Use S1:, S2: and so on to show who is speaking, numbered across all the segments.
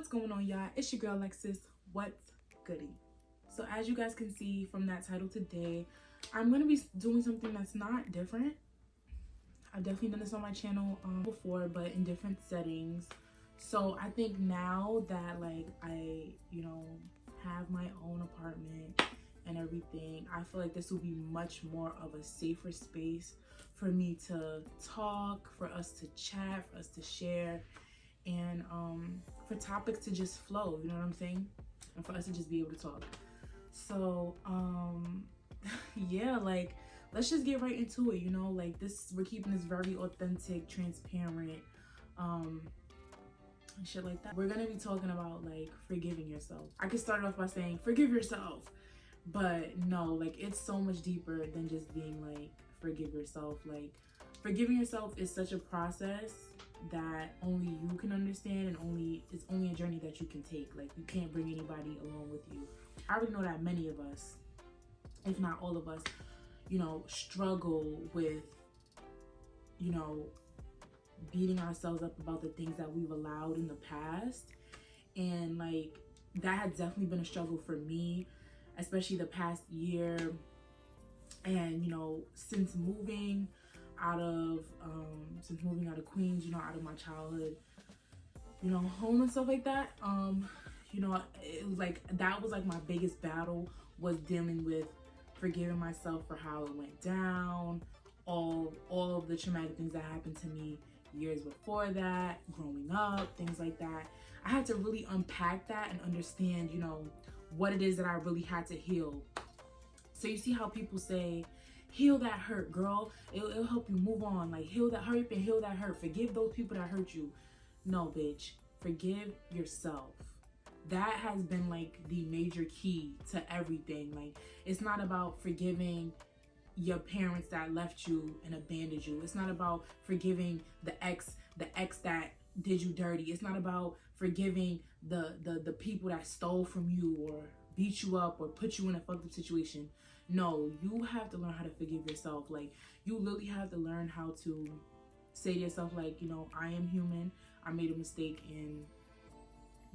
S1: What's going on, y'all? It's your girl Alexis. What's goodie? So as you guys can see from that title today, I'm going to be doing something that's not different. I've definitely done this on my channel before, but in different settings. So I think now that I have my own apartment and everything, I feel like this will be much more of a safer space for me to talk, for us to chat, for us to share, and for topics to just flow, you know what I'm saying? And for us to just be able to talk. So yeah, let's just get right into it, we're keeping this very authentic, transparent, and shit like that. We're gonna be talking about forgiving yourself. I could start off by saying forgive yourself, but no, it's so much deeper than just being forgive yourself. Forgiving yourself is such a process that only you can understand, and it's only a journey that you can take. You can't bring anybody along with you. I already know that many of us, if not all of us, struggle with beating ourselves up about the things that we've allowed in the past. And that has definitely been a struggle for me, especially the past year. And since moving out of Queens, out of my childhood, home and stuff like that, it was that was my biggest battle, was dealing with forgiving myself for how it went down, all of the traumatic things that happened to me years before that, growing up, things like that. I had to really unpack that and understand, what it is that I really had to heal. So you see how people say, heal that hurt, girl. It'll help you move on. Heal that hurt and heal that hurt. Forgive those people that hurt you. No, bitch. Forgive yourself. That has been the major key to everything. It's not about forgiving your parents that left you and abandoned you. It's not about forgiving the ex that did you dirty. It's not about forgiving the people that stole from you or beat you up or put you in a fucked up situation. No, you have to learn how to forgive yourself. You literally have to learn how to say to yourself, I am human. I made a mistake, and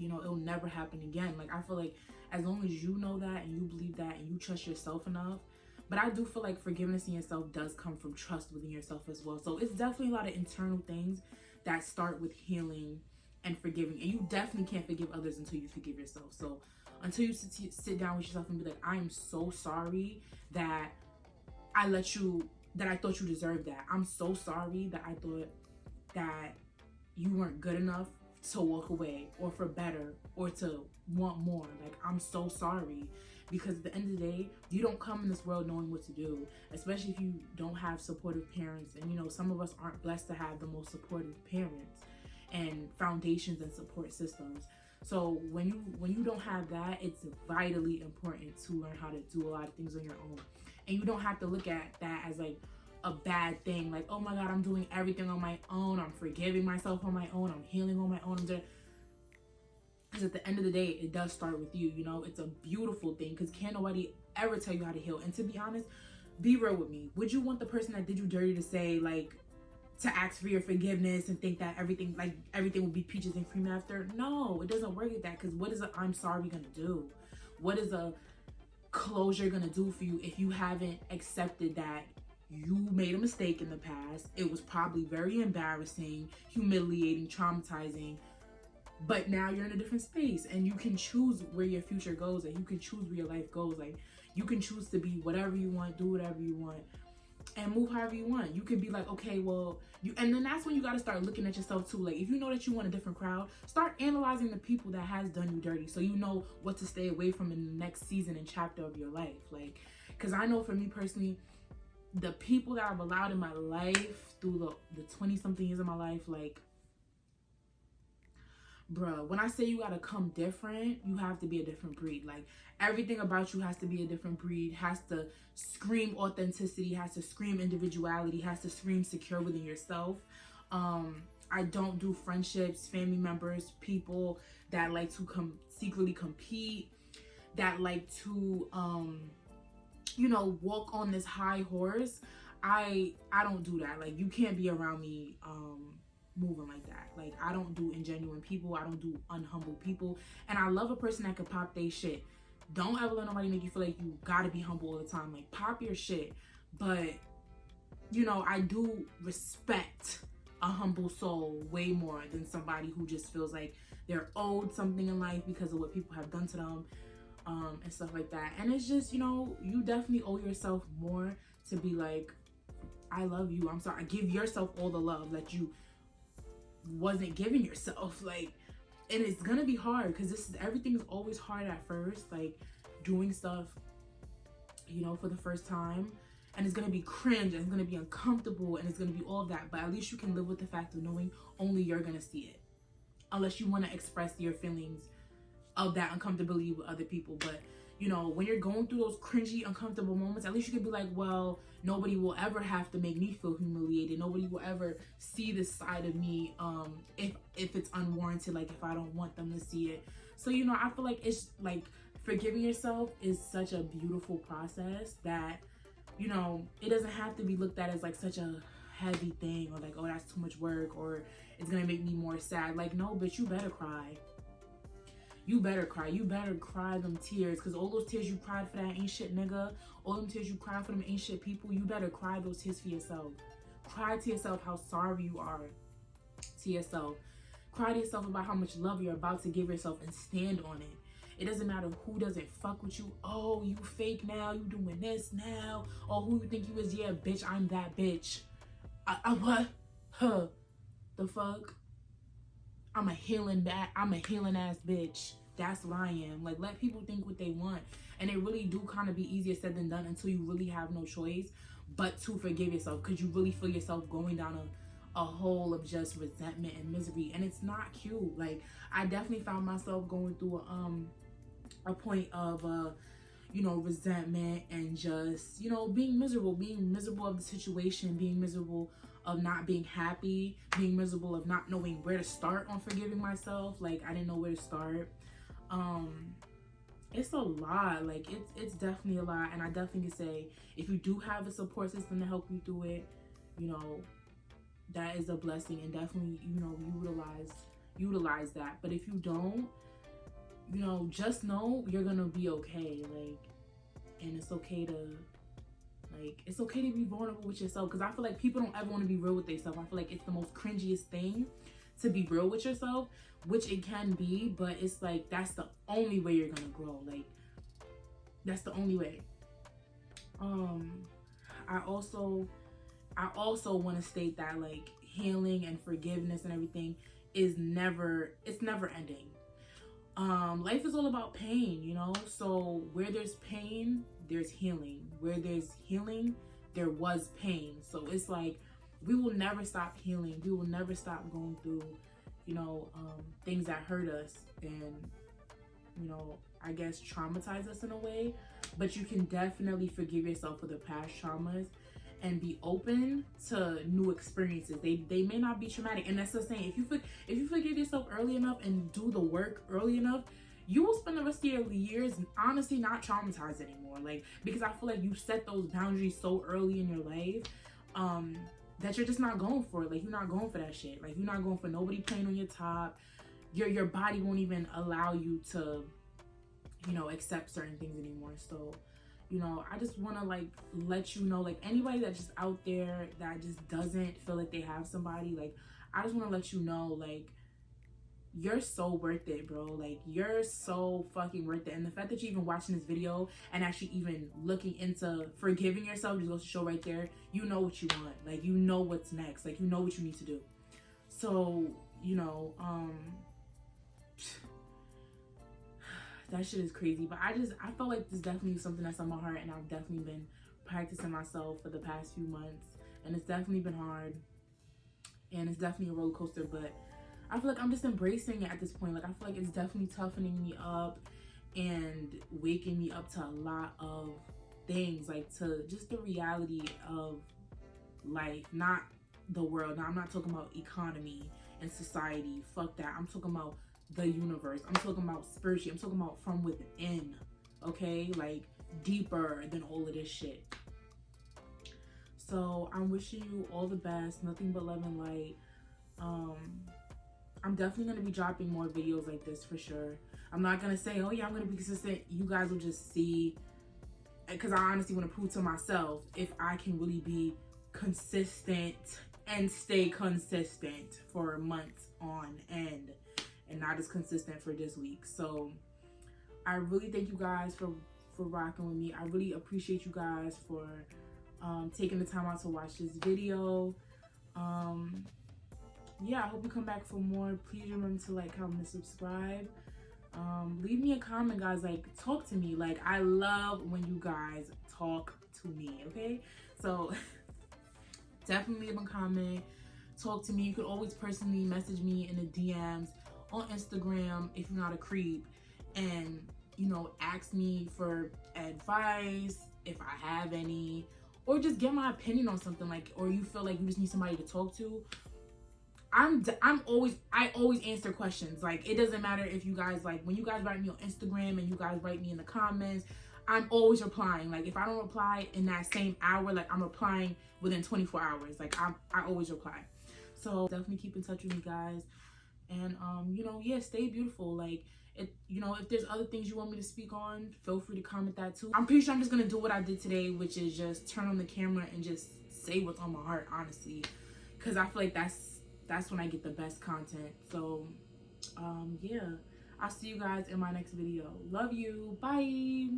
S1: it'll never happen again. I feel as long as you know that and you believe that and you trust yourself enough. But I do feel forgiveness in yourself does come from trust within yourself as well. So it's definitely a lot of internal things that start with healing and forgiving. And you definitely can't forgive others until you forgive yourself. So until you sit down with yourself and be I am so sorry that I thought you deserved that. I'm so sorry that I thought that you weren't good enough to walk away, or for better, or to want more. I'm so sorry. Because at the end of the day, you don't come in this world knowing what to do, especially if you don't have supportive parents. And some of us aren't blessed to have the most supportive parents and foundations and support systems. So when you don't have that, it's vitally important to learn how to do a lot of things on your own. And you don't have to look at that as a bad thing. Oh my God, I'm doing everything on my own. I'm forgiving myself on my own. I'm healing on my own. Because at the end of the day, it does start with you. It's a beautiful thing, because can't nobody ever tell you how to heal. And to be honest, be real with me. Would you want the person that did you dirty to say to ask for your forgiveness and think that everything will be peaches and cream after? No, it doesn't work like that. Because what is a I'm sorry gonna do? What is a closure gonna do for you if you haven't accepted that you made a mistake in the past? It was probably very embarrassing, humiliating, traumatizing. But now you're in a different space, and you can choose where your future goes, and you can choose where your life goes. You can choose to be whatever you want, do whatever you want, and move however you want. You can be okay, well, and then that's when you got to start looking at yourself too. If you know that you want a different crowd, start analyzing the people that has done you dirty, so you know what to stay away from in the next season and chapter of your life. Because I know for me personally, the people that I've allowed in my life through the 20-something years of my life, bruh, when I say you gotta come different, you have to be a different breed. Everything about you has to be a different breed, has to scream authenticity, has to scream individuality, has to scream secure within yourself. I don't do friendships, family members, people that like to secretly compete, that like to, walk on this high horse. I don't do that. You can't be around me moving like that. Like, I don't do ingenuine people. I don't do unhumble people. And I love a person that could pop they shit. Don't ever let nobody make you feel like you gotta be humble all the time. Like, pop your shit. But, you know, I do respect a humble soul way more than somebody who just feels like they're owed something in life because of what people have done to them, and stuff like that. And it's just, you know, you definitely owe yourself more to be like, I love you. I'm sorry. Give yourself all the love that you wasn't giving yourself. Like, and it's gonna be hard because everything is always hard at first, like doing stuff, you know, for the first time. And it's gonna be cringe, and it's gonna be uncomfortable, and it's gonna be all of that. But at least you can live with the fact of knowing only you're gonna see it, unless you want to express your feelings of that uncomfortability with other people. But, you know, when you're going through those cringy, uncomfortable moments, at least you can be like, well, nobody will ever have to make me feel humiliated. Nobody will ever see this side of me, if it's unwarranted, like if I don't want them to see it. So, you know, I feel like it's like forgiving yourself is such a beautiful process that, you know, it doesn't have to be looked at as like such a heavy thing, or like, oh, that's too much work, or it's gonna make me more sad. Like, no, bitch, you better cry. You better cry. You better cry them tears, because all those tears you cried for that ain't shit nigga, all them tears you cried for them ain't shit people, you better cry those tears for yourself. Cry to yourself how sorry you are to yourself. Cry to yourself about how much love you're about to give yourself, and stand on it. It doesn't matter who doesn't fuck with you. Oh, you fake now, you doing this now. Oh, who you think you is? Yeah, bitch, I'm that bitch. What? Huh? The fuck? I'm a healing ass bitch. That's what I am. Like, let people think what they want. And it really do kind of be easier said than done until you really have no choice but to forgive yourself, because you really feel yourself going down a hole of just resentment and misery. And it's not cute. Like, I definitely found myself going through a point of you know, resentment, and just, you know, being miserable of the situation, being miserable of not being happy, being miserable of not knowing where to start on forgiving myself. Like, I didn't know where to start. It's a lot. Like, it's definitely a lot. And I definitely can say, if you do have a support system to help you through it, you know, that is a blessing, and definitely, you know, utilize that. But if you don't, you know, just know you're gonna be okay. Like, and it's okay to be vulnerable with yourself, because I feel like people don't ever want to be real with themselves. I feel like it's the most cringiest thing to be real with yourself, which it can be, but it's like, that's the only way you're gonna grow. Like, that's the only way. I also want to state that, like, healing and forgiveness and everything it's never ending. Life is all about pain, you know? So where there's pain, there's healing. Where there's healing, there was pain. So it's like, we will never stop healing. We will never stop going through, you know, things that hurt us and, you know, I guess traumatize us in a way. But you can definitely forgive yourself for the past traumas and be open to new experiences. They may not be traumatic. And that's the saying, if you forgive yourself early enough and do the work early enough, you will spend the rest of your years honestly not traumatized anymore. Like, because I feel like you set those boundaries so early in your life, that you're just not going for it. Like, you're not going for that shit. Like, you're not going for nobody playing on your top. Your body won't even allow you to, you know, accept certain things anymore. So, you know, I just want to, like, let you know, like, anybody that's just out there that just doesn't feel like they have somebody, like, I just want to let you know, like, you're so worth it, bro. Like, you're so fucking worth it. And the fact that you're even watching this video and actually even looking into forgiving yourself just goes to show right there, you know what you want. Like, you know what's next. Like, you know what you need to do. So, you know, that shit is crazy. But I felt like this definitely is something that's on my heart, and I've definitely been practicing myself for the past few months, and it's definitely been hard, and it's definitely a roller coaster, but I feel like I'm just embracing it at this point. Like, I feel like it's definitely toughening me up and waking me up to a lot of things, like to just the reality of life, not the world. Now, I'm not talking about economy and society. Fuck that. I'm talking about the universe. I'm talking about spiritually. I'm talking about from within, okay? Like, deeper than all of this shit. So I'm wishing you all the best, nothing but love and light. I'm definitely going to be dropping more videos like this for sure. I'm not going to say, oh yeah, I'm going to be consistent. You guys will just see, because I honestly want to prove to myself if I can really be consistent and stay consistent for months on end and not as consistent for this week. So I really thank you guys for rocking with me. I really appreciate you guys for taking the time out to watch this video. Yeah, I hope you come back for more. Please remember to like, comment, and subscribe. Leave me a comment, guys. Like, talk to me. Like, I love when you guys talk to me, okay? So definitely leave a comment, talk to me. You could always personally message me in the DMs on Instagram if you're not a creep, and you know, ask me for advice if I have any, or just get my opinion on something, like, or you feel like you just need somebody to talk to. I always answer questions. Like, it doesn't matter if you guys, like, when you guys write me on Instagram and you guys write me in the comments, I'm always replying. Like, if I don't reply in that same hour, like, I'm replying within 24 hours. Like, I always reply. So definitely keep in touch with me, guys. And you know, yeah, stay beautiful. Like, you know, if there's other things you want me to speak on, feel free to comment that too. I'm pretty sure I'm just gonna do what I did today, which is just turn on the camera and just say what's on my heart, honestly, because I feel like that's when I get the best content. So yeah, I'll see you guys in my next video. Love you. Bye.